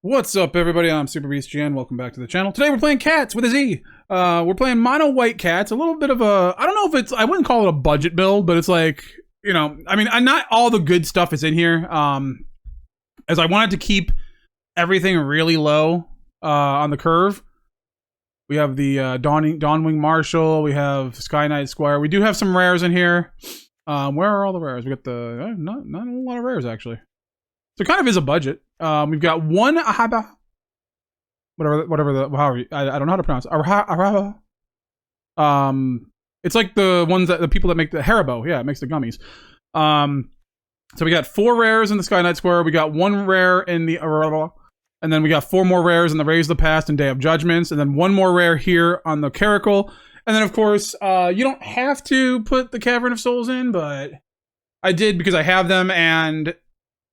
What's up, everybody? I'm Super Beast Jan. Welcome back to the channel. Today we're playing cats with a Z. We're playing mono white cats. A little bit of a, I don't know if it's, I wouldn't call it a budget build, but it's like, you know, I mean, not all the good stuff is in here. As I wanted to keep everything really low on the curve. We have the Dawnwing Marshal. We have Skyknight Squire. We do have some rares in here. Where are all the rares? We got the not a lot of rares actually. So it kind of is a budget. We've got one Arahbo, whatever the however I don't know how to pronounce it. Arahbo. It's like the ones that the people that make the Arahbo. Yeah, it makes the gummies. So we got 4 rares in the Skyknight Squire. We got 1 rare in the Arahbo, and then we got 4 more rares in the Raise the Past and Day of Judgments, and then 1 more rare here on the Caracal. And then of course, you don't have to put the Cavern of Souls in, but I did because I have them and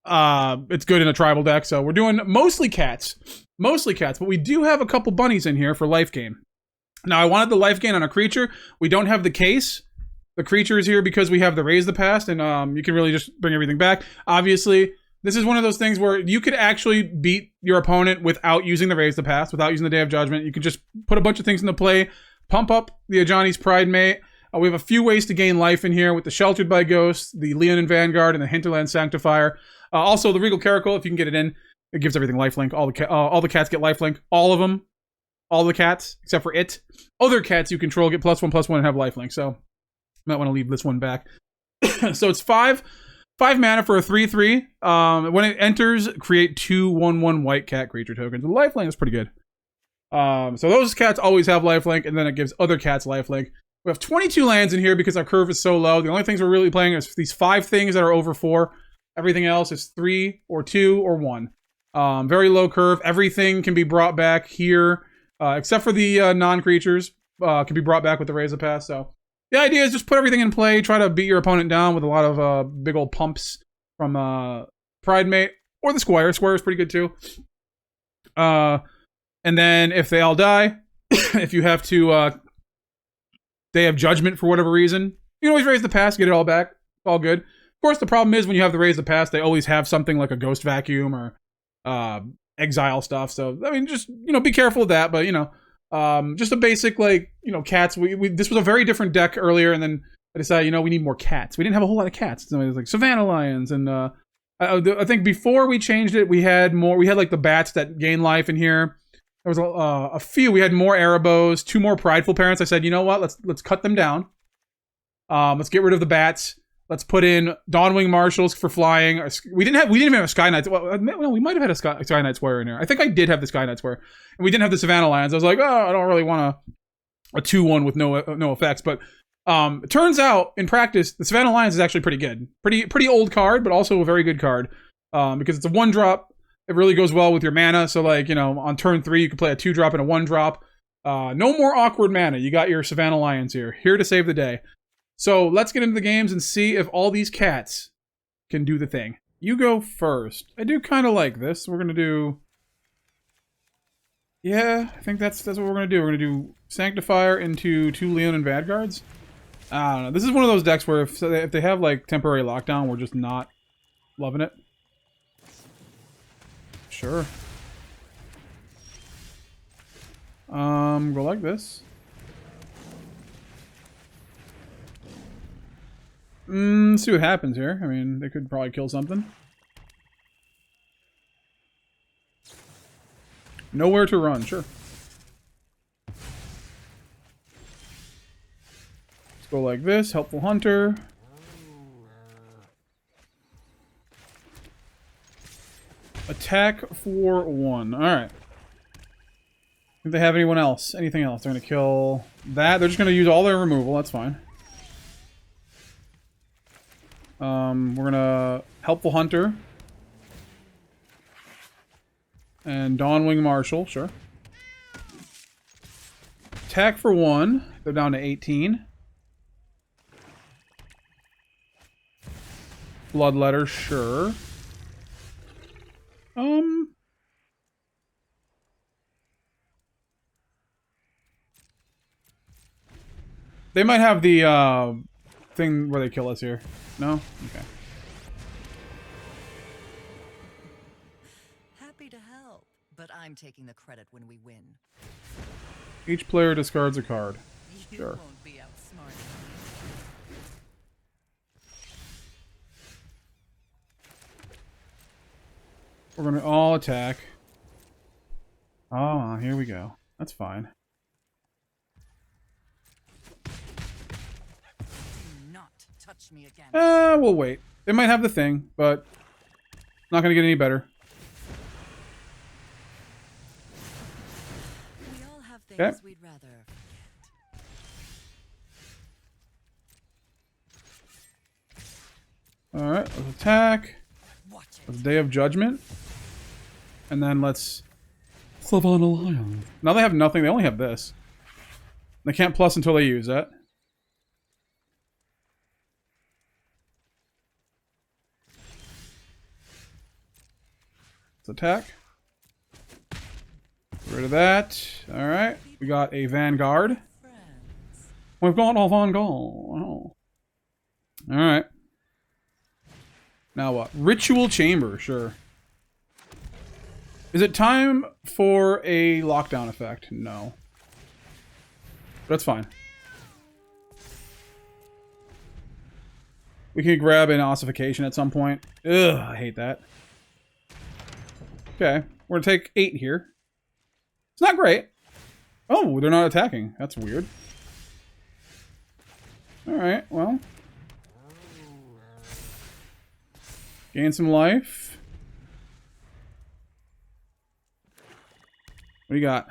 it's good in a tribal deck. So we're doing mostly cats, but we do have a couple bunnies in here for life gain. Now I wanted the life gain on a creature. We don't have the case. The creature is here because we have the Raise the Past, and you can really just bring everything back. Obviously, this is one of those things where you could actually beat your opponent without using the Raise the Past, without using the Day of Judgment. You can just put a bunch of things into play, pump up the Ajani's Pridemate. We have a few ways to gain life in here with the Sheltered by Ghosts, the Leonin Vanguard, and the Hinterland Sanctifier. Also, the Regal Caracal, if you can get it in, it gives everything lifelink. All the cats get lifelink. All of them. All the cats, except for it. Other cats you control get +1/+1 and have lifelink. So, you might want to leave this one back. So, it's 5 mana for a 3/3. When it enters, create 2 1/1 white cat creature tokens. The lifelink is pretty good. So, those cats always have lifelink, and then it gives other cats lifelink. We have 22 lands in here because our curve is so low. The only things we're really playing is these 5 things that are over 4. Everything else is 3 or 2 or 1. Very low curve. Everything can be brought back here, except for the non-creatures. Can be brought back with the Raise the Past. So the idea is just put everything in play. Try to beat your opponent down with a lot of big old pumps from Pridemate or the Squire. Squire is pretty good too. And then if they all die, if you have to Day of Judgment for whatever reason, you can always Raise the Past, get it all back. It's all good. Of course, the problem is when you have the Raise the Past, they always have something like a Ghost Vacuum or exile stuff. So, I mean, just, you know, be careful of that. But, you know, just a basic, like, you know, cats. This was a very different deck earlier, and then I decided, you know, we need more cats. We didn't have a whole lot of cats. So it was like Savannah Lions, and I think before we changed it, we had more. We had, like, the bats that gain life in here. There was a few. We had more Arahbos, 2 more Prideful Parents. I said, you know what? Let's cut them down. Let's get rid of the bats. Let's put in Dawnwing Marshals for flying. We didn't even have a Skyknight. Well, we might have had a Skyknight Squire in here. I think I did have the Skyknight Squire, and we didn't have the Savannah Lions. I was like, oh, I don't really want a 2/1 with no effects. But it turns out in practice, the Savannah Lions is actually pretty good. Pretty old card, but also a very good card because it's a 1-drop. It really goes well with your mana. So, like, you know, on turn 3, you can play a 2-drop and a 1-drop. No more awkward mana. You got your Savannah Lions here to save the day. So let's get into the games and see if all these cats can do the thing. You go first. I do kind of like this. We're going to do... Yeah, I think that's what we're going to do. We're going to do Sanctifier into 2 Leonin Vanguards. I don't know. This is one of those decks where if they have, like, temporary lockdown, we're just not loving it. Sure. Go like this. See what happens here. I mean, they could probably kill something. Nowhere to run, sure. Let's go like this. Helpful Hunter. Attack for 1. Alright. If they have anyone else, anything else, they're going to kill that. They're just going to use all their removal. That's fine. We're gonna Helpful Hunter and Dawnwing Marshal, sure. Attack for 1. They're down to 18. Bloodletter, sure. They might have the thing where they kill us here. No? Okay. Happy to help. But I'm taking the credit when we win. Each player discards a card. You Sure. won't be outsmarted. We're gonna all attack. Oh, here we go. That's fine. Do not touch me again. We'll wait. They might have the thing, but not gonna get any better. We all have things Okay. we'd rather forget. Alright, let's attack. Watch it. Let's Day of Judgment. And then let's Savannah Lions. Now they have nothing, they only have this. They can't plus until they use that. Let's attack. Get rid of that. Alright. We got a Vanguard. Friends. We've got a Vanguard. Oh. Alright. Now what? Ritual Chamber, sure. Is it time for a lockdown effect? No. That's fine. We can grab an Ossification at some point. Ugh, I hate that. Okay, we're gonna take 8 here. It's not great. Oh, they're not attacking. That's weird. Alright, well. Gain some life. What do you got?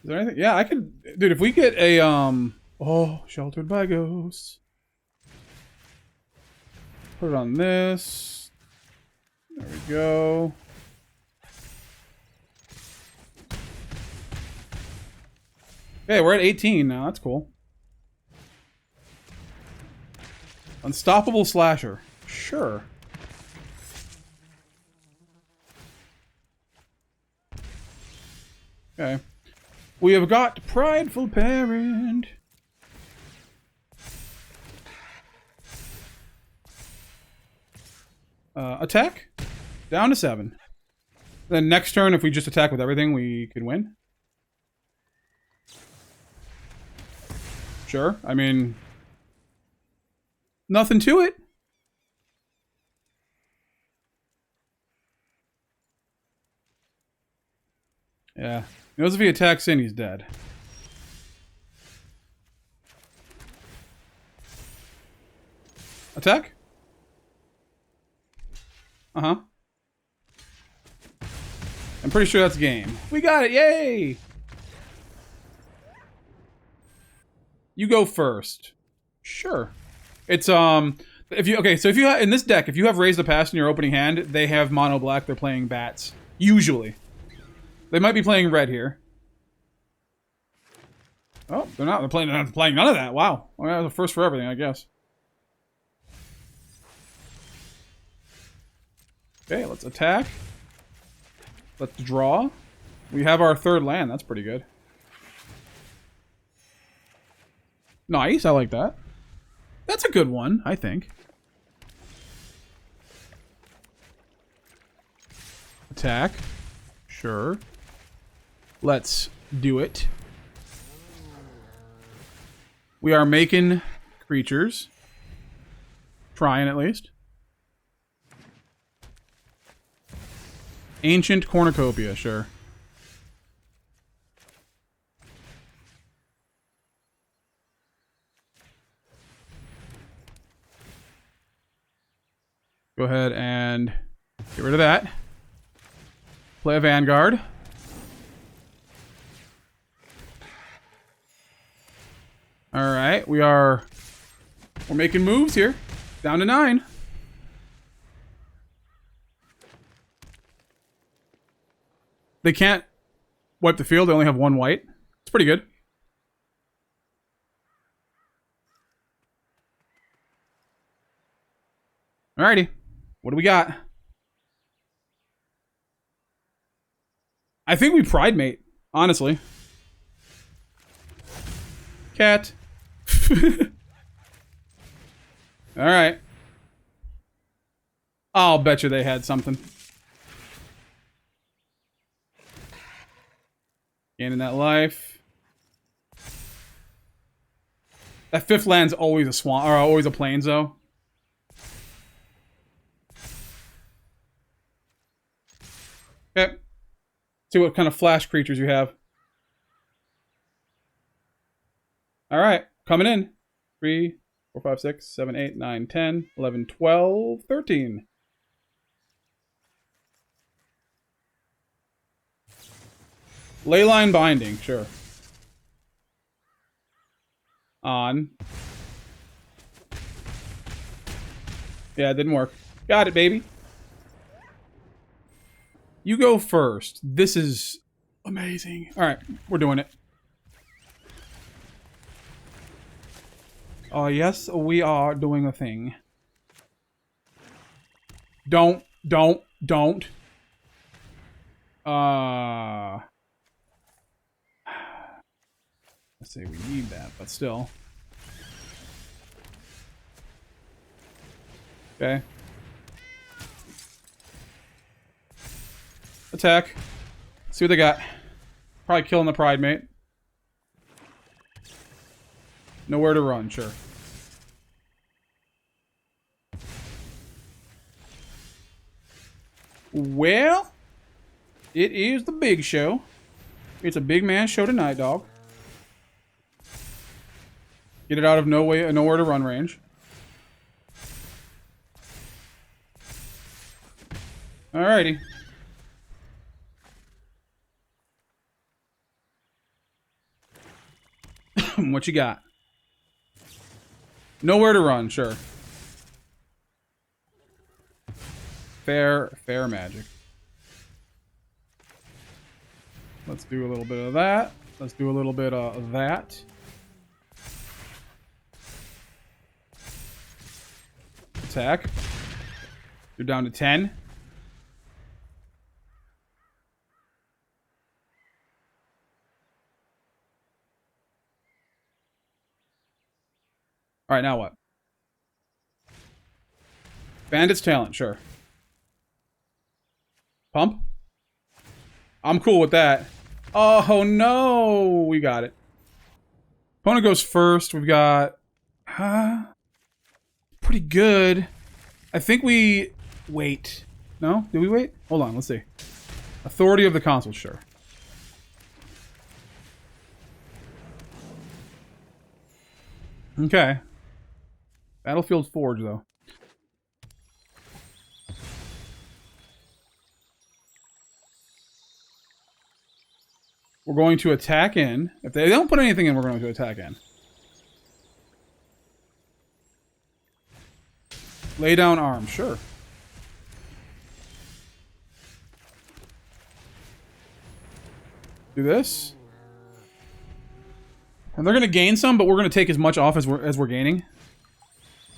Is there anything? Yeah, I could... Dude, if we get a, Oh, Sheltered by Ghosts. Put it on this. There we go. Okay, we're at 18 now. That's cool. Unstoppable Slasher. Sure. Okay. We have got Prideful Parent. Attack. Down to 7. Then next turn, if we just attack with everything, we could win. Sure. I mean... Nothing to it. Yeah. He knows if he attacks in, he's dead. Attack? Uh-huh. I'm pretty sure that's game. We got it! Yay! You go first. Sure. It's, if you, okay, so if you in this deck, if you have Raise the Past in your opening hand, they have mono black, they're playing bats. Usually. They might be playing red here. Oh, they're not. They're playing none of that. Wow. Well, that was a first for everything, I guess. Okay, let's attack. Let's draw. We have our third land. That's pretty good. Nice. I like that. That's a good one, I think. Attack. Sure. Let's do it. We are making creatures. Trying, at least. Ancient Cornucopia, sure. Go ahead and get rid of that. Play a Vanguard. Alright, we're making moves here. Down to 9. They can't wipe the field, they only have 1 white. It's pretty good. Alrighty. What do we got? I think we Pridemate, honestly. Cat. Alright. I'll bet you they had something. Gaining that life. That 5th land's always a swamp, or always a plains, though. Okay. See what kind of flash creatures you have. Alright, coming in. 3, 4, 5, 6, 7, 8, 9, 10, 11, 12, 13. Leyline Binding, sure. On. Yeah, it didn't work. Got it, baby. You go first. This is amazing. Alright, we're doing it. Oh, yes, we are doing a thing. Don't. Let's say we need that, but still. Okay. Attack. See what they got. Probably killing the Pridemate. Nowhere to run, sure. Well, it is the big show. It's a big man show tonight, dog. Get it out of nowhere to run range. Alrighty. What you got? Nowhere to run, sure. Fair magic. Let's do a little bit of that. Let's do a little bit of that. Attack. You're down to 10. Alright, now what? Bandit's Talent, sure. Pump? I'm cool with that. Oh no! We got it. Opponent goes first. We've got... pretty good. I think we... Wait. No? Did we wait? Hold on, let's see. Authority of the Consul, sure. Okay. Battlefield Forge, though. We're going to attack in. If they don't put anything in, we're going to attack in. Lay down arms, sure. Do this. And they're going to gain some, but we're going to take as much off as we're gaining.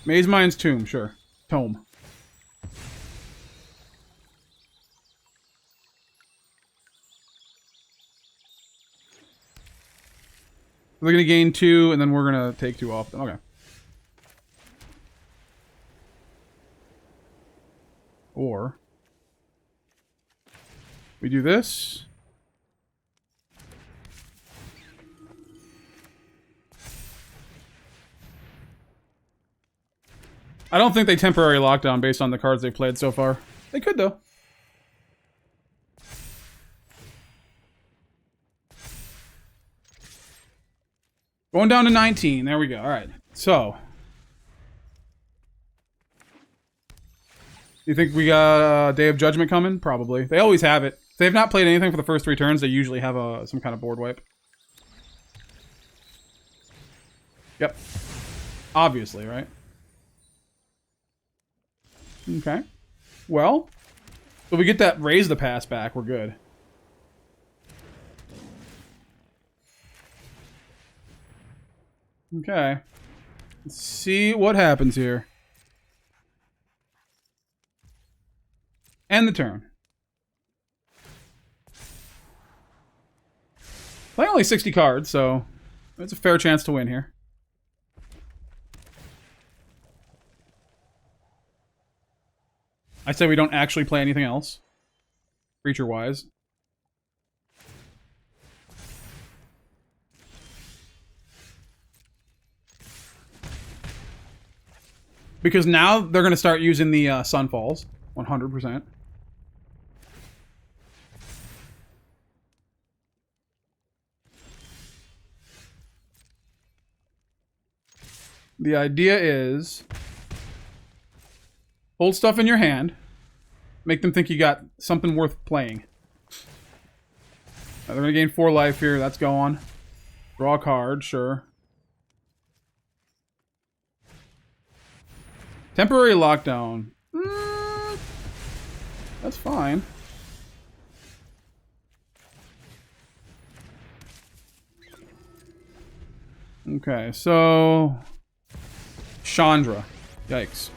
Maze Mind's Tomb, sure. Tome. They're going to gain 2, and then we're going to take 2 off them. Okay. Or we do this. I don't think they temporary lockdown based on the cards they've played so far. They could, though. Going down to 19. There we go. All right. So, you think we got Day of Judgment coming? Probably. They always have it. If they have not played anything for the first 3 turns, they usually have some kind of board wipe. Yep. Obviously, right? Okay. Well, if we get that raise the pass back, we're good. Okay. Let's see what happens here. End the turn. Playing only 60 cards, so it's a fair chance to win here. I say we don't actually play anything else. Creature-wise. Because now they're going to start using the Sunfalls. 100%. The idea is hold stuff in your hand. Make them think you got something worth playing. They're going to gain 4 life here. That's going. Draw a card, sure. Temporary lockdown. That's fine. Okay, so... Chandra. Yikes.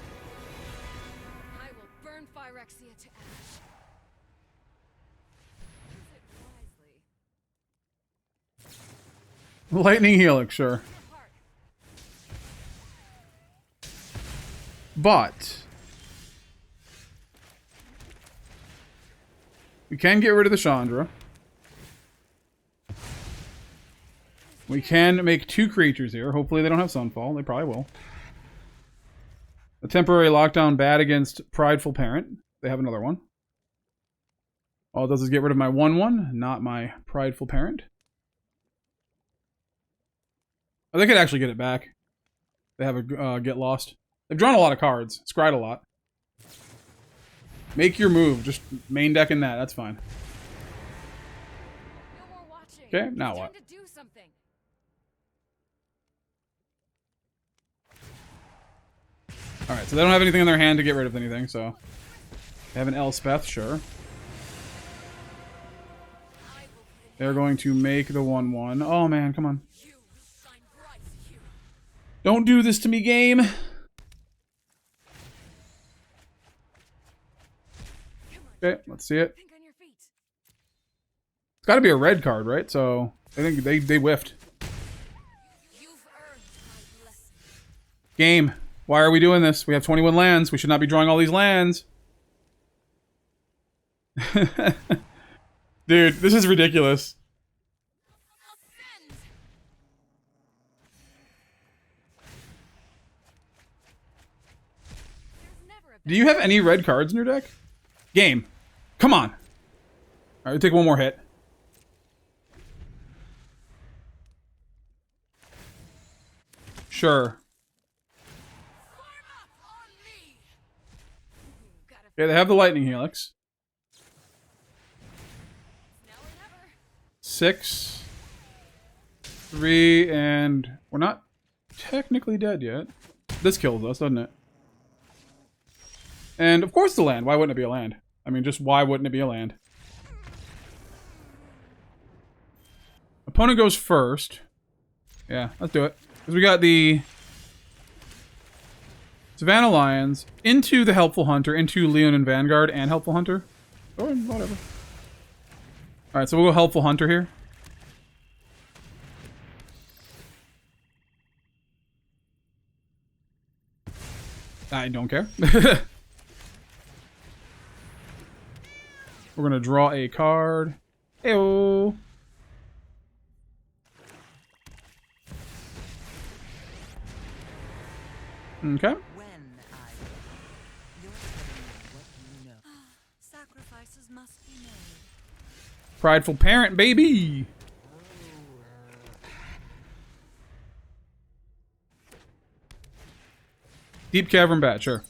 I will burn Phyrexia to ash. Use it wisely. Lightning Helix, sure. But... we can get rid of the Chandra. We can make 2 creatures here. Hopefully they don't have Sunfall. They probably will. A temporary lockdown bad against Prideful Parent. They have another one. All it does is get rid of my 1/1, not my Prideful Parent. Oh, they could actually get it back. They have a get lost. They've drawn a lot of cards. Scryed a lot. Make your move. Just main deck in that. That's fine. No more watching. Okay, now It's what? time to do something. Alright, so they don't have anything in their hand to get rid of anything, so... They have an Elspeth, sure. They're going to make the 1/1. Oh man, come on. Don't do this to me, game! Okay, let's see it. Think on your feet. It's gotta be a red card, right? So, I think they whiffed. You've earned my blessing. Game. Why are we doing this? We have 21 lands. We should not be drawing all these lands. Dude, this is ridiculous. Ascend. There's never a Do you have any red cards in your deck? Game. Come on. Alright, we take one more hit. Sure. Okay, they have the Lightning Helix. Now or never. 6, 3, and we're not technically dead yet. This kills us, doesn't it? And of course the land. Why wouldn't it be a land? I mean, just why wouldn't it be a land? Opponent goes first. Yeah, let's do it. Because we got the Savannah Lions into the Helpful Hunter, into Leonin Vanguard and Helpful Hunter. Or whatever. Alright, so we'll go Helpful Hunter here. I don't care. We're gonna draw a card. Ew. Okay. When I you're telling me what you know. Sacrifices must be made. Prideful Parent, baby! Deep Cavern Bat, sure.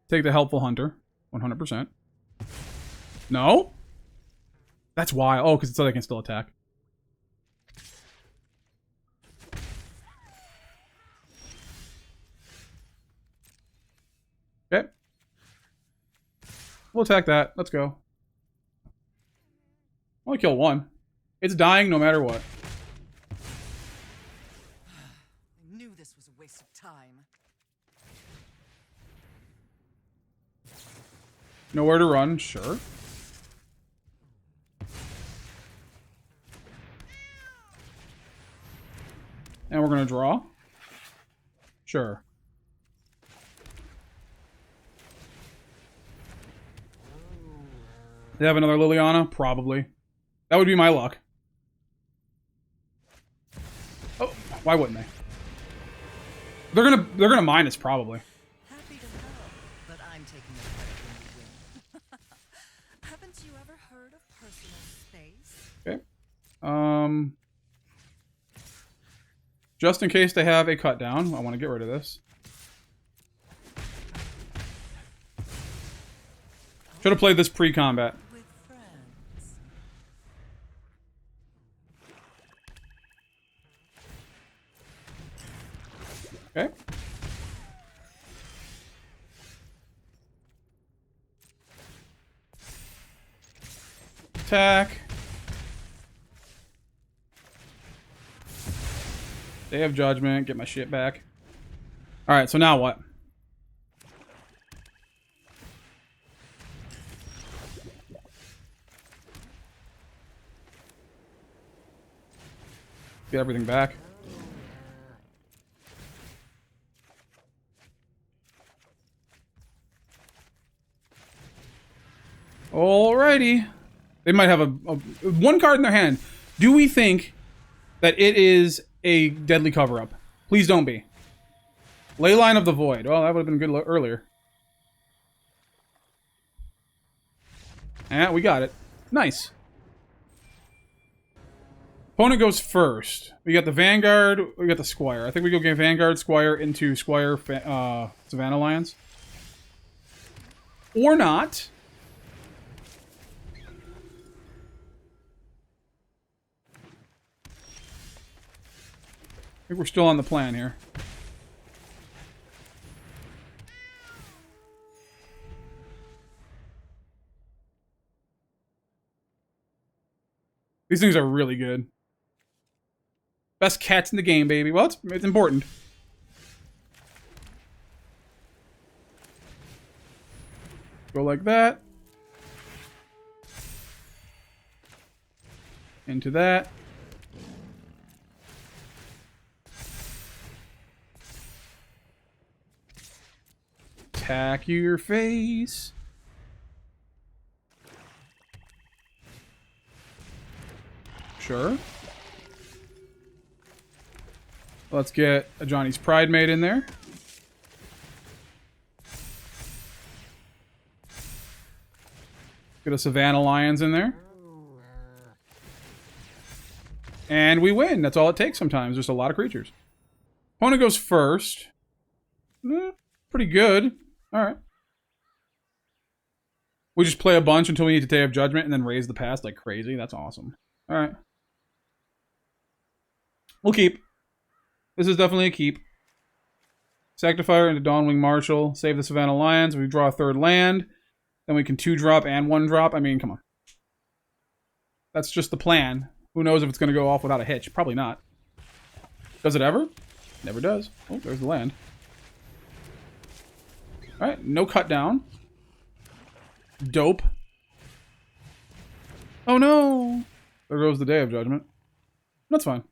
Take the Helpful Hunter. 100%. No? That's why. Oh, because it's so they can still attack. Okay. We'll attack that. Let's go. Only kill one. It's dying no matter what. I knew this was a waste of time. Nowhere to run, sure. And we're gonna draw. Sure. They have another Liliana? Probably. That would be my luck. Oh, why wouldn't they? They're gonna mine us probably. Happy to help, but I'm taking the credit when you win. Haven't you ever heard of personal space? Okay. Just in case they have a cut down, I want to get rid of this. Should have played this pre-combat. With friends. Okay. Attack. Day of Judgment. Get my shit back. Alright, so now what? Get everything back. Alrighty. They might have a one card in their hand. Do we think that it is a deadly cover-up? Please don't be. Leyline of the Void. Well, that would have been good earlier. And we got it. Nice. Opponent goes first. We got the Vanguard. We got the Squire. I think we go get Vanguard, Squire into Squire, Savannah Lions. Or not. I think we're still on the plan here. These things are really good. Best cats in the game, baby. Well, it's important. Go like that. Into that. Attack your face. Sure. Let's get Ajani's Pridemate in there. Get a Savannah Lions in there. And we win. That's all it takes sometimes. There's a lot of creatures. Opponent goes first. Pretty good. Alright. We just play a bunch until we need to Day of Judgment and then raise the past like crazy. That's awesome. Alright. We'll keep. This is definitely a keep. Sanctifier into Dawnwing Marshal. Save the Savannah Lions. We draw a third land. Then we can 2-drop and 1-drop. I mean, come on. That's just the plan. Who knows if it's going to go off without a hitch? Probably not. Does it ever? Never does. Oh, there's the land. Alright, no cut down. Dope. Oh no! There goes the Day of Judgment. That's fine.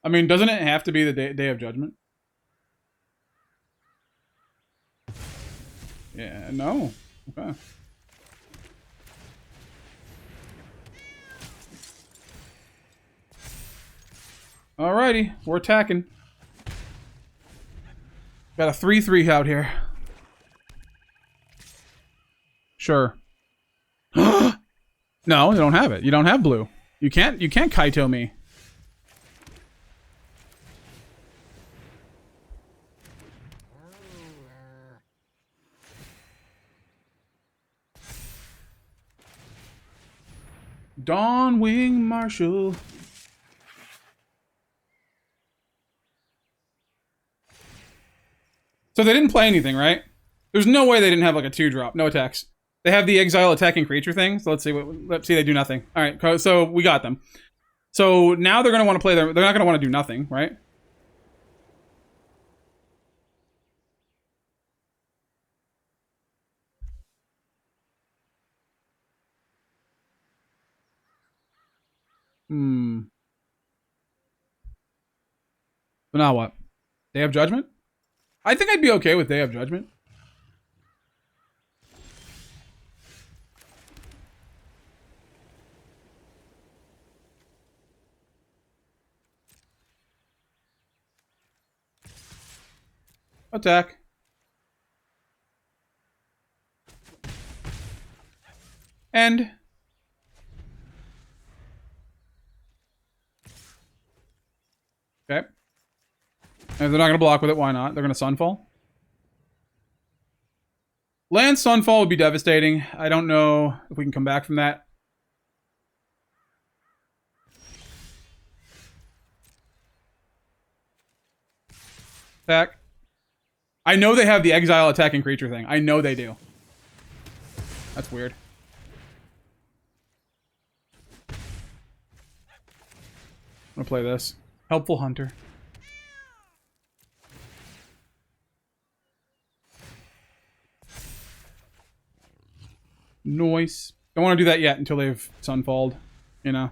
I mean, doesn't it have to be the Day of Judgment? Yeah, no. Okay. Alrighty, we're attacking. Got a 3/3 out here. Sure. No, you don't have it. You don't have blue. You can't Kaito me. Dawnwing Marshal. So they didn't play anything, right? There's no way they didn't have like a 2-drop. No attacks. They have the exile attacking creature thing. So let's see. Let's see. They do nothing. All right. So we got them. So now they're gonna want to play their. They're not gonna want to do nothing, right? So now what? Day of Judgment? I think I'd be okay with Day of Judgment. Attack. End. Okay. And if they're not going to block with it, why not? They're going to Sunfall. Land Sunfall would be devastating. I don't know if we can come back from that. Attack. I know they have the exile attacking creature thing. I know they do. That's weird. I'm gonna play this. Helpful Hunter. Noise. Don't want to do that yet until they've Sunfalled, you know.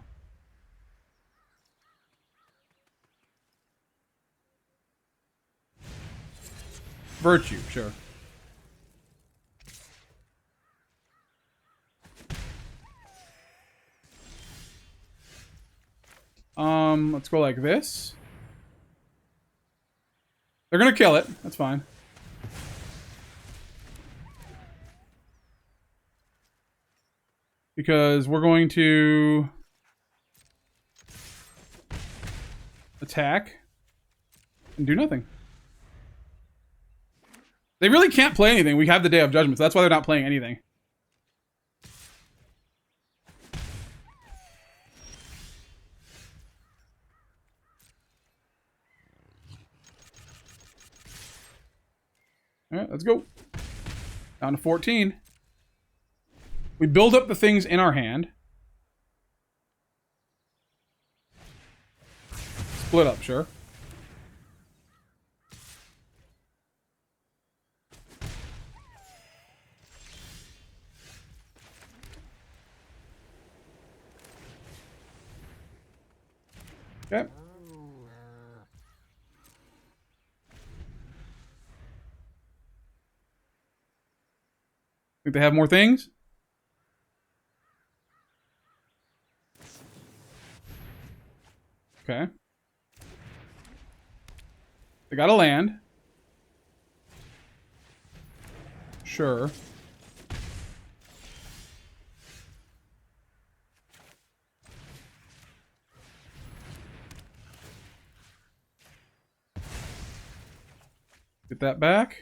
Virtue, sure. Let's go like this. They're gonna kill it. That's fine. Because we're going to attack and do nothing. They really can't play anything. We have the Day of Judgment, so that's why they're not playing anything. Alright, let's go. Down to 14. We build up the things in our hand. Split up, sure. Okay. Think they have more things? Okay. They got a land. Sure. Get that back.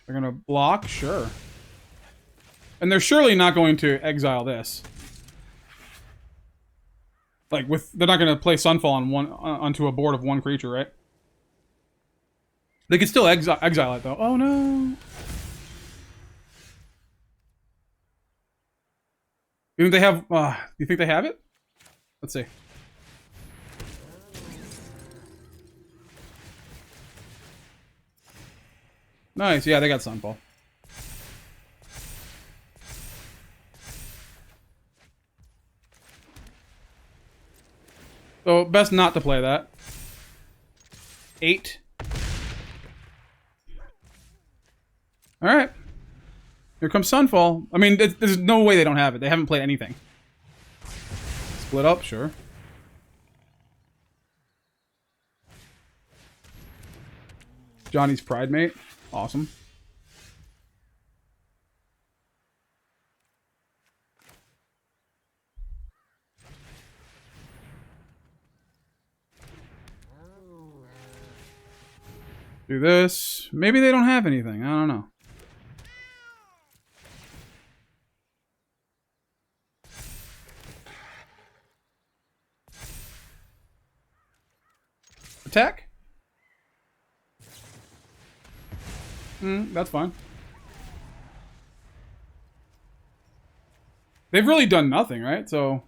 They're gonna block, sure. And they're surely not going to exile this. Like they're not gonna play Sunfall on onto a board of one creature, right? They could still exile it though. Oh no! You think they have? Do you think they have it? Let's see. Nice, yeah, they got Sunfall. So, best not to play that. 8. Alright. Here comes Sunfall. I mean, there's no way they don't have it. They haven't played anything. Split up, sure. Johnny's Pridemate. Awesome. Do this. Maybe they don't have anything. I don't know. Attack? That's fine. They've really done nothing, right? So...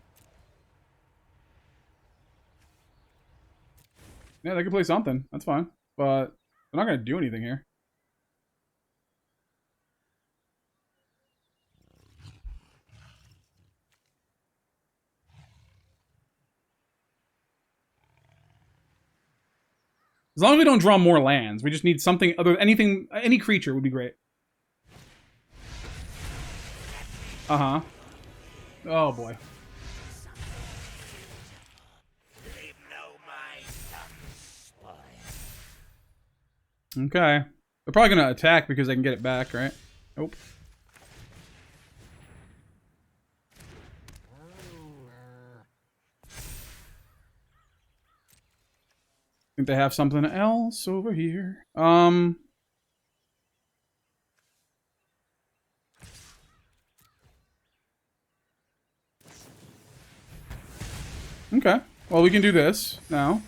yeah, they can play something. That's fine. But they're not going to do anything here. As long as we don't draw more lands, we just need something other. Anything, any creature would be great. Uh-huh. Oh, boy. Okay. They're probably going to attack because they can get it back, right? Nope. I think they have something else over here. Okay. Well, we can do this now.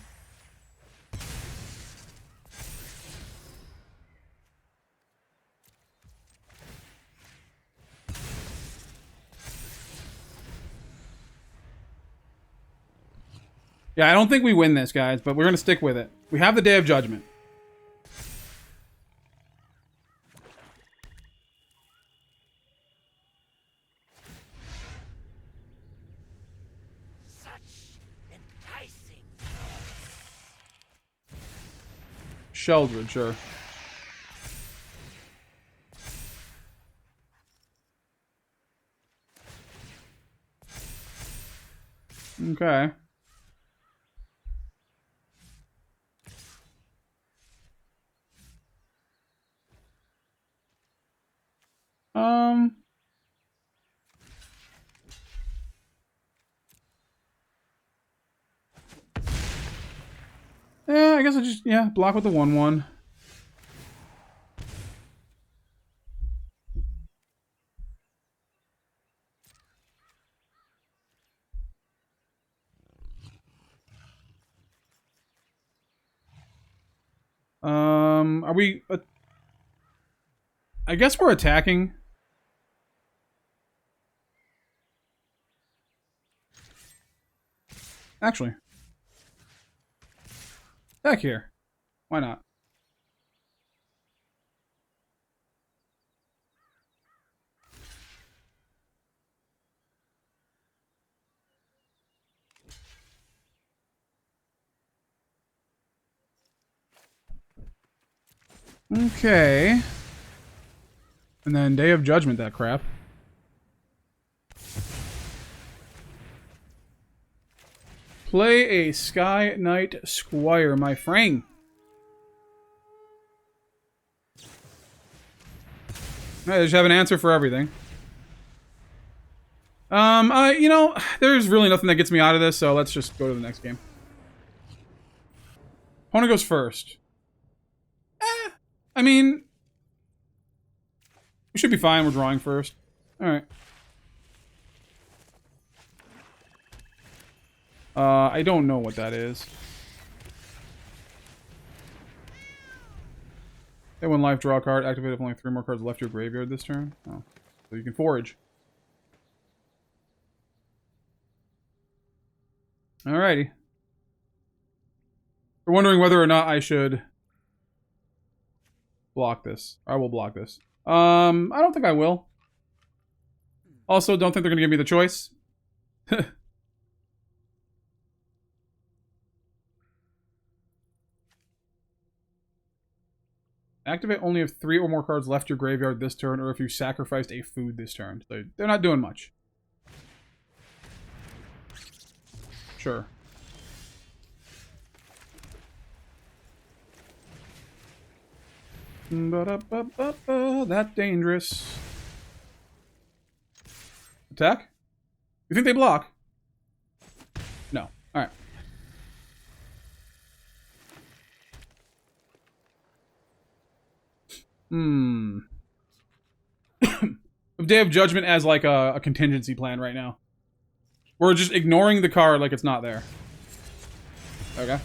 Yeah, I don't think we win this, guys, but we're going to stick with it. We have the Day of Judgment. Sheldred, sure. Okay. Yeah, I guess I just, yeah, block with the 1/1. Are we... I guess we're attacking. Actually. Back here. Why not? Okay. And then Day of Judgment, that crap. Play a Skyknight Squire, my Fang. I just have an answer for everything. You know, there's really nothing that gets me out of this, so let's just go to the next game. Opponent goes first. I mean, we should be fine. We're drawing first. All right. I don't know what that is. Hey, 1 life, draw a card. Activate if only 3 more cards left your graveyard this turn. Oh, so you can forage. Alrighty. We're wondering whether or not I should block this. I will block this. I don't think I will. Also, don't think they're going to give me the choice. Activate only if 3 or more cards left your graveyard this turn, or if you sacrificed a food this turn. So they're not doing much. Sure. That dangerous. Attack? You think they block? No. Alright. Day of Judgment as like a contingency plan right now. We're just ignoring the card like it's not there. Okay.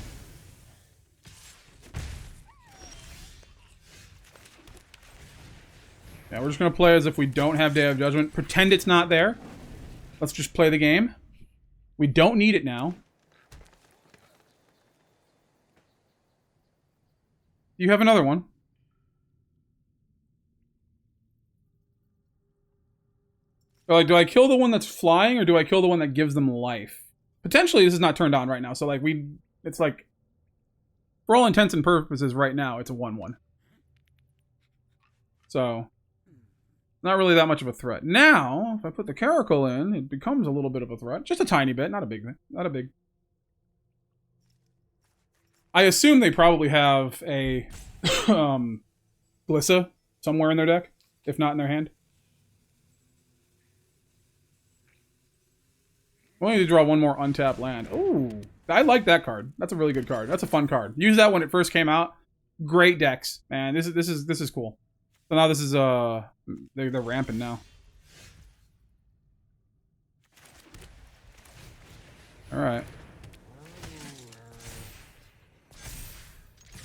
Yeah, we're just gonna play as if we don't have Day of Judgment. Pretend it's not there. Let's just play the game. We don't need it now. You have another one. Like, do I kill the one that's flying, or do I kill the one that gives them life? Potentially, this is not turned on right now, so like it's like For all intents and purposes right now, it's a 1/1. So, not really that much of a threat. Now, if I put the Caracal in, it becomes a little bit of a threat. Just a tiny bit, not a big thing. Not a big... I assume they probably have a Glissa somewhere in their deck, if not in their hand. We only need to draw one more untapped land. Ooh, I like that card. That's a really good card. That's a fun card. Use that when it first came out. Great decks, man. This is cool. So now this is they're ramping now. All right.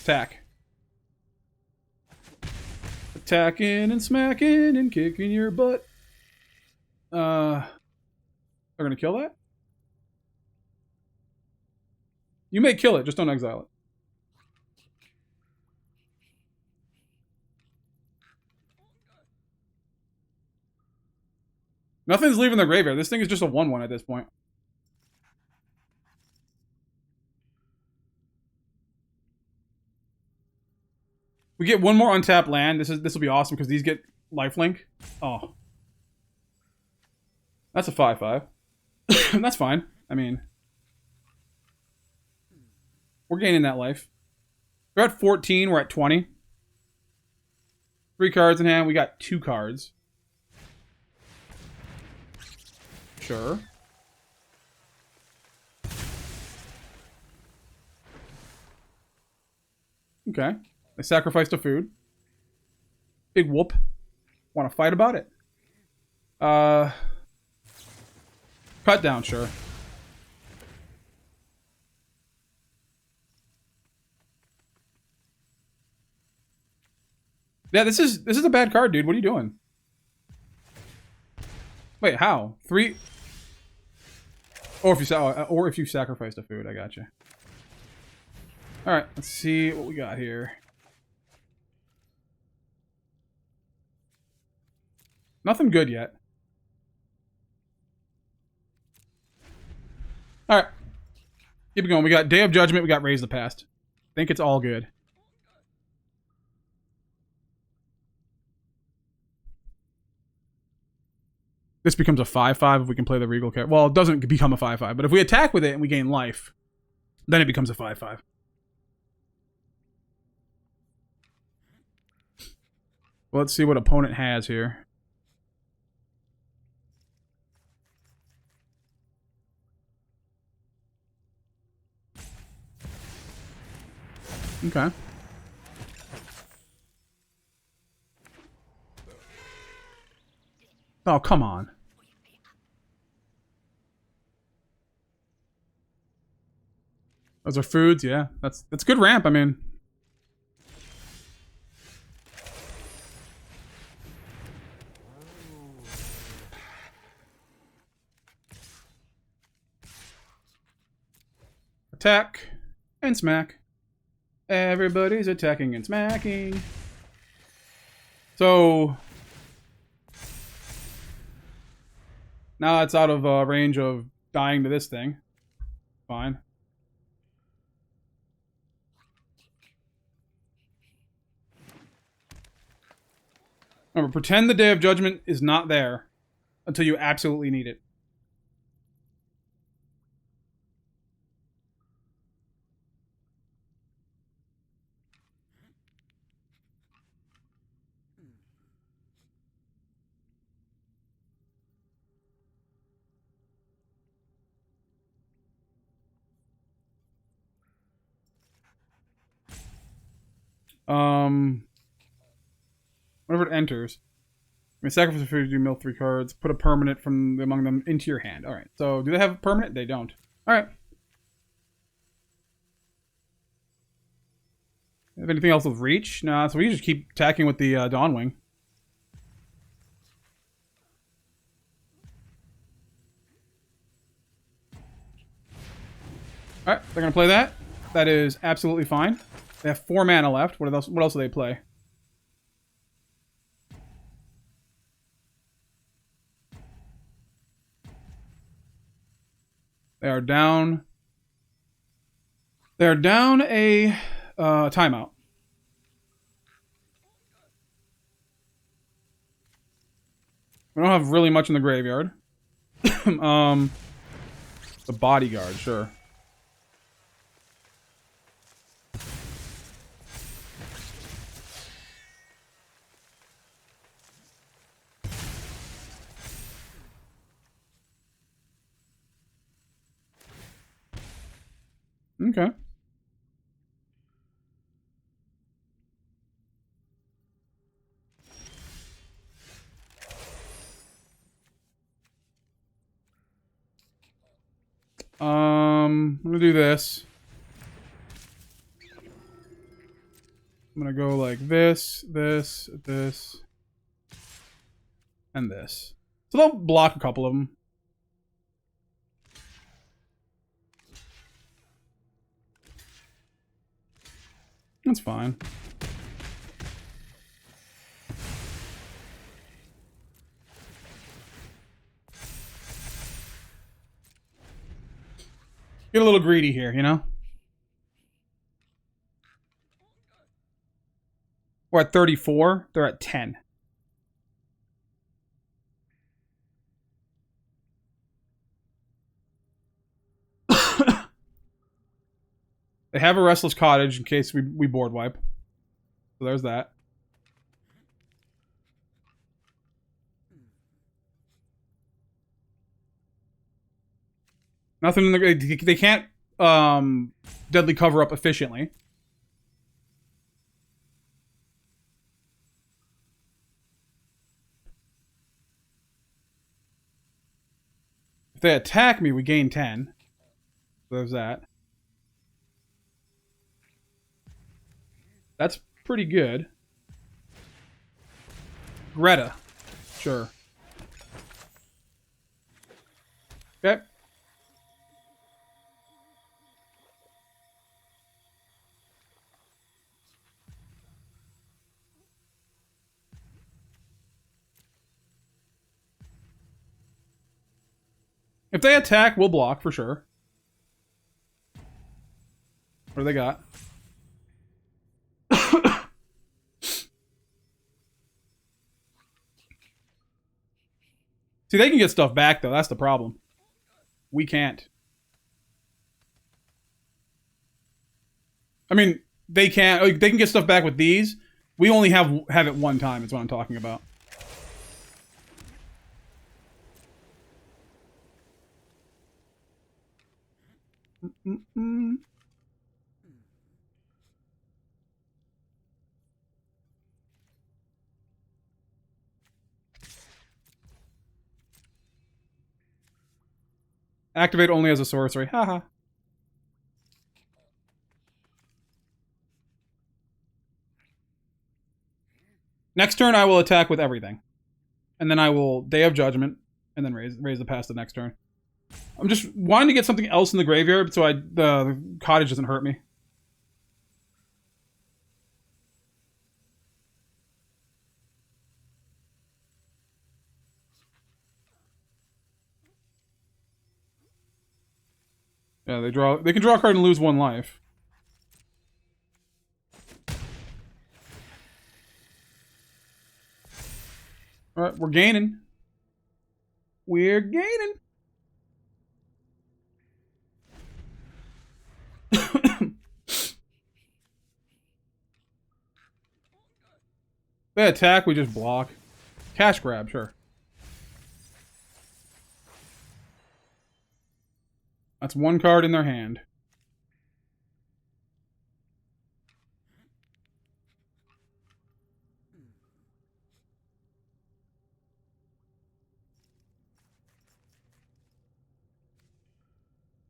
Attack. Attacking and smacking and kicking your butt. They're gonna kill that? You may kill it, just don't exile it. Nothing's leaving the graveyard. This thing is just a 1/1 at this point. We get one more untapped land. This will be awesome because these get lifelink. Oh. That's a 5/5. That's fine. I mean, we're gaining that life. We're at 14, we're at 20. 3 cards in hand, we got 2 cards. Sure. Okay. I sacrificed a food. Big whoop. Want to fight about it? Cut down, sure. Yeah, this is a bad card, dude. What are you doing? Wait, how? 3? Or if you sacrificed a food, I got you. All right, let's see what we got here. Nothing good yet. All right, keep it going. We got Day of Judgment. We got Raise the Past. I think it's all good. This becomes a 5/5 if we can play the Regal Caracal. Well, it doesn't become a 5/5, but if we attack with it and we gain life, then it becomes a 5/5. Well, let's see what opponent has here. Okay. Oh, come on. Those are foods, yeah. That's good ramp, I mean. Attack and smack. Everybody's attacking and smacking. So now it's out of range of dying to this thing. Fine. Remember, pretend the Day of Judgment is not there until you absolutely need it. Whenever it enters, I mean, sacrifice a food, you mill 3 cards, put a permanent from among them into your hand. Alright, so do they have a permanent? They don't. Alright. Have anything else with reach? Nah, so we just keep attacking with the Dawnwing. Alright, they're gonna play that. That is absolutely fine. They have 4 mana left. What else do they play? They are down. They are down a timeout. We don't have really much in the graveyard. The bodyguard, sure. Okay. I'm gonna do this. I'm gonna go like this, this, this, and this. So they'll block a couple of them. That's fine. Get a little greedy here, you know? We're at 34. They're at 10. They have a Restless Cottage in case we board wipe. So there's that. Nothing in the... They can't deadly cover up efficiently. If they attack me, we gain 10. So there's that. That's pretty good. Greta. Sure. Okay. If they attack, we'll block for sure. What do they got? See, they can get stuff back, though. That's the problem. We can't. I mean, they can't. Like, they can get stuff back with these. We only have it one time, is what I'm talking about. Activate only as a sorcery. Haha. Next turn, I will attack with everything. And then I will Day of Judgment, and then raise the past the next turn. I'm just wanting to get something else in the graveyard so the cottage doesn't hurt me. Yeah, they can draw a card and lose 1 life. Alright, we're gaining. We're gaining. They attack, we just block. Cash grab, sure. That's 1 card in their hand.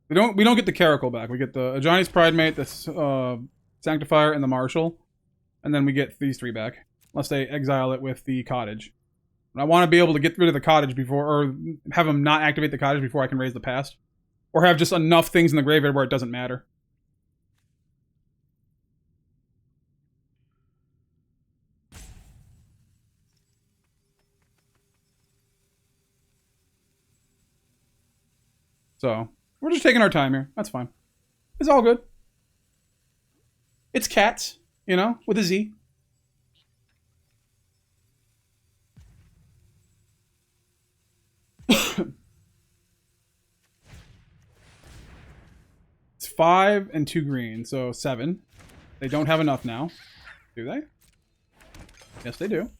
We don't get the Caracal back. We get the Ajani's Pridemate, the Sanctifier, and the Marshal. And then we get these 3 back. Unless they exile it with the cottage. And I want to be able to get rid of the cottage before, or have them not activate the cottage before I can raise the past. Or have just enough things in the graveyard where it doesn't matter. So, we're just taking our time here. That's fine. It's all good. It's cats, you know, with a Z. It's 5 and 2 green, so 7. They don't have enough now. Do they? Yes, they do.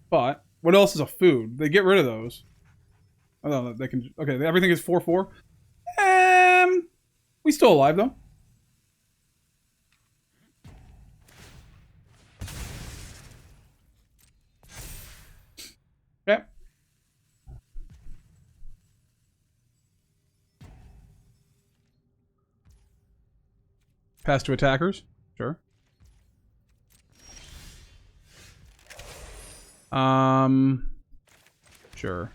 But what else is a food? They get rid of those. Oh, no, they can. Okay, everything is 4/4. We still alive though. Okay. Pass to attackers. Sure. Sure.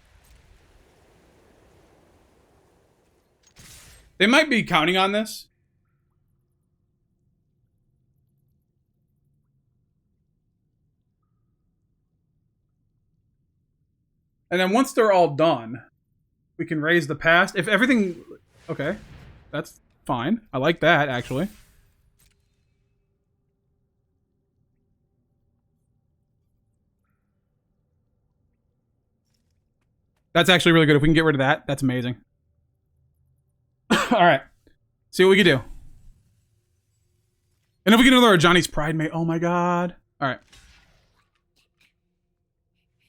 They might be counting on this. And then once they're all done, we can raise the past. If everything... Okay. That's fine. I like that, actually. That's actually really good. If we can get rid of that, that's amazing. Alright. See what we can do. And if we get another Ajani's Pridemate, oh my god. Alright.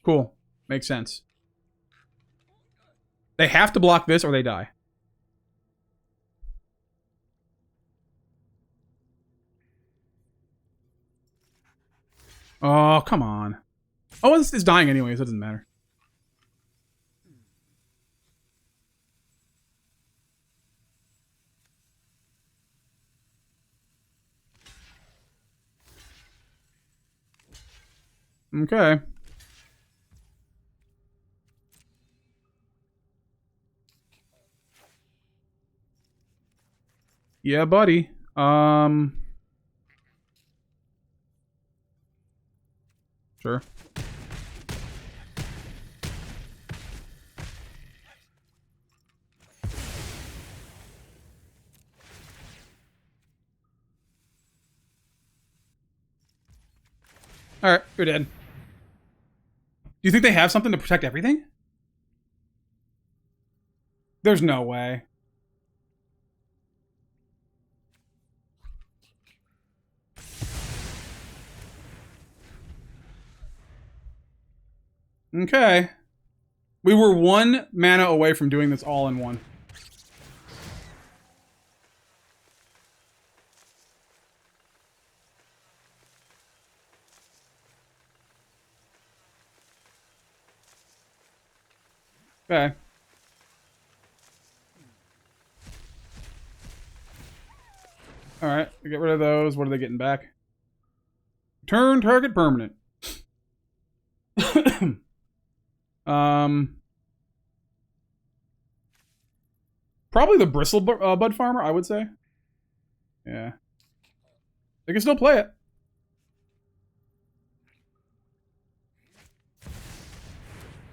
Cool. Makes sense. They have to block this or they die. Oh, come on. Oh, it's dying anyways. It doesn't matter. Okay. Yeah, buddy. Sure. Alright, you're dead. Do you think they have something to protect everything? There's no way. Okay. We were 1 mana away from doing this all in one. Okay. Alright, we get rid of those. What are they getting back? Turn target permanent. Probably the Bristle Bud Farmer, I would say. Yeah. They can still play it.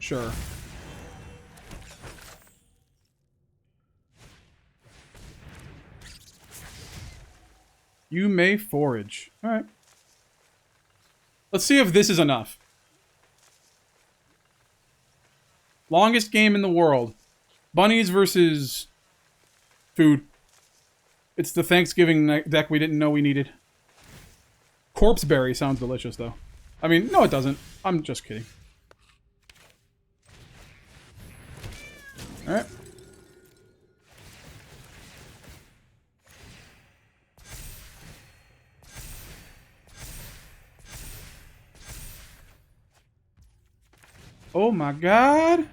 Sure. You may forage. Alright. Let's see if this is enough. Longest game in the world. Bunnies versus food. It's the Thanksgiving deck we didn't know we needed. Corpseberry sounds delicious, though. I mean, no it doesn't. I'm just kidding. Alright. Oh my god.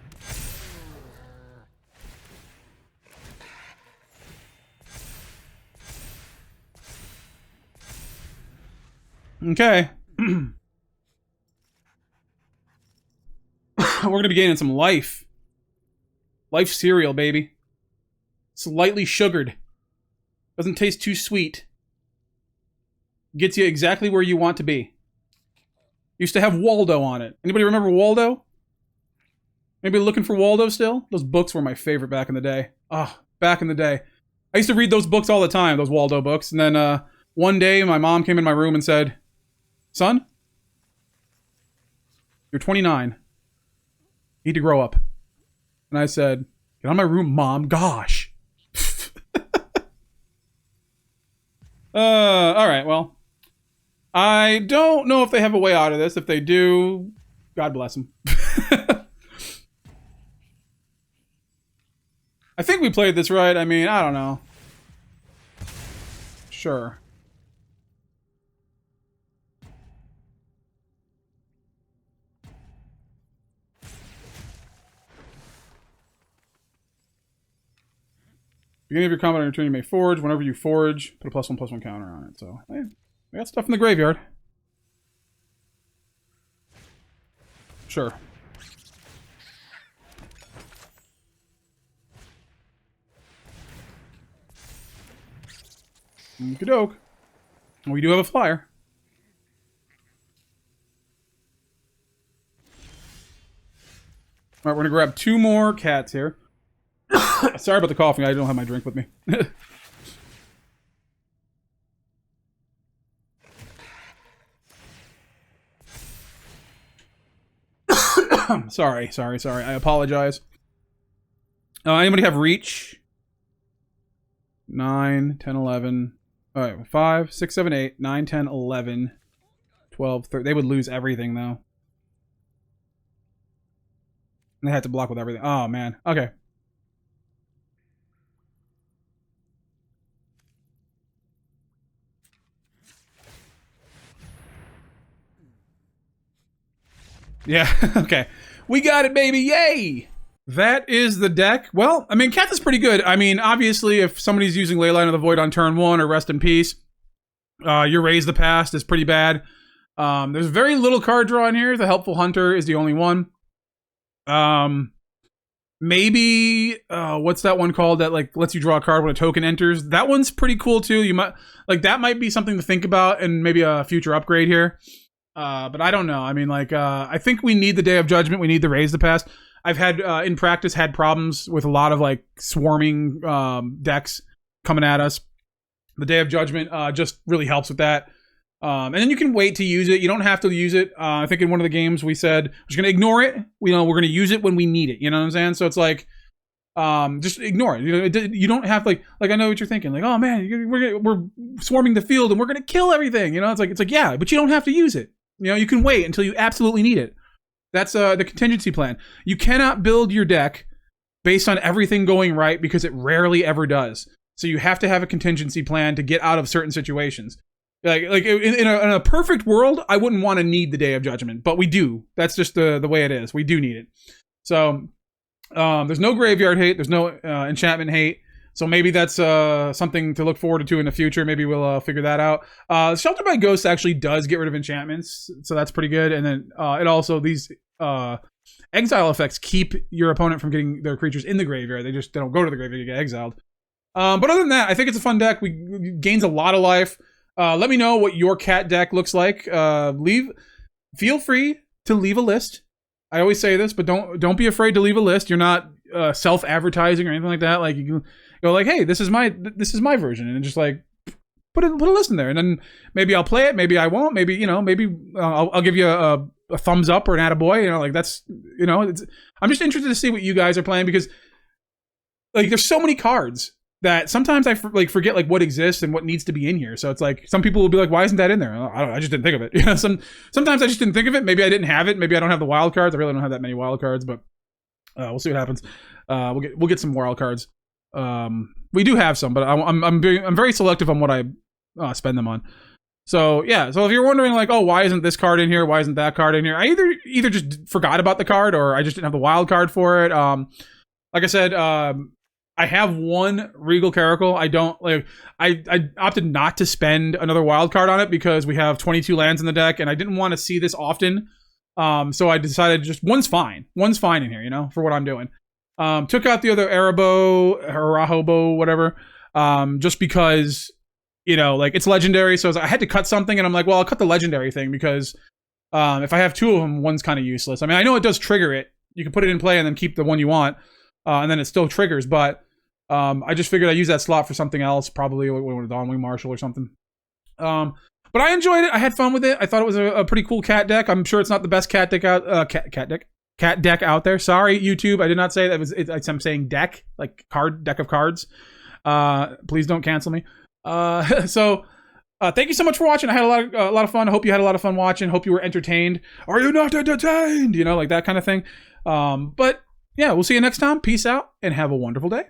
Okay. We're gonna be gaining some life. Life cereal, baby. Slightly sugared. Doesn't taste too sweet. Gets you exactly where you want to be. Used to have Waldo on it. Anybody remember Waldo? Anybody looking for Waldo still? Those books were my favorite back in the day. Ah, back in the day. I used to read those books all the time, those Waldo books. And then one day my mom came in my room and said, son, you're 29. You need to grow up. And I said, get out of my room, Mom. Gosh. All right, well. I don't know if they have a way out of this. If they do, God bless them. I think we played this right. I mean, I don't know. Sure. Beginning of your combat on your turn, you may forge. Whenever you forge, put a +1/+1 counter on it. So, hey, we got stuff in the graveyard. Sure. Okey-doke. We do have a flyer. Alright, we're gonna grab 2 more cats here. Sorry about the coughing, I don't have my drink with me. Sorry. I apologize. Anybody have reach? 9, 10, 11. Alright, 5, 6, 7, 8, 9, 10, 11, 12, 13. They would lose everything, though. And they had to block with everything. Oh, man. Okay. Yeah, okay. We got it, baby. Yay! That is the deck. Well, I mean, Cat is pretty good. I mean, obviously, if somebody's using Leyline of the Void on turn 1 or Rest in Peace, your Raise the Past is pretty bad. There's very little card draw in here. The Helpful Hunter is the only one. Maybe, what's that one called that, like, lets you draw a card when a token enters? That one's pretty cool, too. You might, like, that might be something to think about and maybe a future upgrade here. But I don't know. I mean, like, I think we need the Day of Judgment. We need the Raise the Past. I've had, in practice, had problems with a lot of, like, swarming decks coming at us. The Day of Judgment just really helps with that. And then you can wait to use it. You don't have to use it. I think in one of the games we said, we're just going to ignore it. We're going to use it when we need it. You know what I'm saying? So it's like, just ignore it. You don't have, like I know what you're thinking. Like, oh, man, we're swarming the field and we're going to kill everything. You know, it's like, yeah, but you don't have to use it. You know, you can wait until you absolutely need it. That's the contingency plan. You cannot build your deck based on everything going right because it rarely ever does. So you have to have a contingency plan to get out of certain situations. Like in a perfect world, I wouldn't want to need the Day of Judgment, but we do. That's just the way it is. We do need it. So there's no graveyard hate. There's no enchantment hate. So maybe that's something to look forward to in the future. Maybe we'll figure that out. Shelter by Ghosts actually does get rid of enchantments, so that's pretty good. And then it also, these exile effects keep your opponent from getting their creatures in the graveyard. They don't go to the graveyard, you get exiled. But other than that, I think it's a fun deck. We gains a lot of life. Let me know what your cat deck looks like. Feel free to leave a list. I always say this, but don't be afraid to leave a list. You're not self-advertising or anything like that. Like, you can go like, hey, this is my version, and just like put a list in there, and then maybe I'll play it, maybe I won't, maybe I'll give you a thumbs up or an attaboy. You know, like that's, you know, I'm just interested to see what you guys are playing, because like there's so many cards that sometimes I forget like what exists and what needs to be in here. So it's like some people will be like, why isn't that in there? I just didn't think of it. You know, sometimes I just didn't think of it. Maybe I didn't have it. Maybe I don't have the wild cards. I really don't have that many wild cards, but we'll see what happens. We'll get some wild cards. We do have some, but I'm very selective on what I spend them on. So yeah. So if you're wondering like, oh, why isn't this card in here? Why isn't that card in here? I either just forgot about the card, or I just didn't have the wild card for it. Like I said, I have one Regal Caracal. I don't like. I opted not to spend another wild card on it because we have 22 lands in the deck, and I didn't want to see this often. So I decided just one's fine. One's fine in here, you know, for what I'm doing. Took out the other Arahbo, whatever. Just because, you know, like it's legendary. So I had to cut something, and I'm like, well, I'll cut the legendary thing because if I have two of them, one's kind of useless. I mean, I know it does trigger it. You can put it in play and then keep the one you want, and then it still triggers. But I just figured I'd use that slot for something else, probably a Dawnwing Marshal or something. But I enjoyed it. I had fun with it. I thought it was a pretty cool cat deck. I'm sure it's not the best cat deck out cat deck out there. Sorry, YouTube. I did not say that. I'm saying deck, like deck of cards. Please don't cancel me. So thank you so much for watching. I had a lot of fun. I hope you had a lot of fun watching. Hope you were entertained. Are you not entertained? You know, like that kind of thing. But yeah, we'll see you next time. Peace out and have a wonderful day.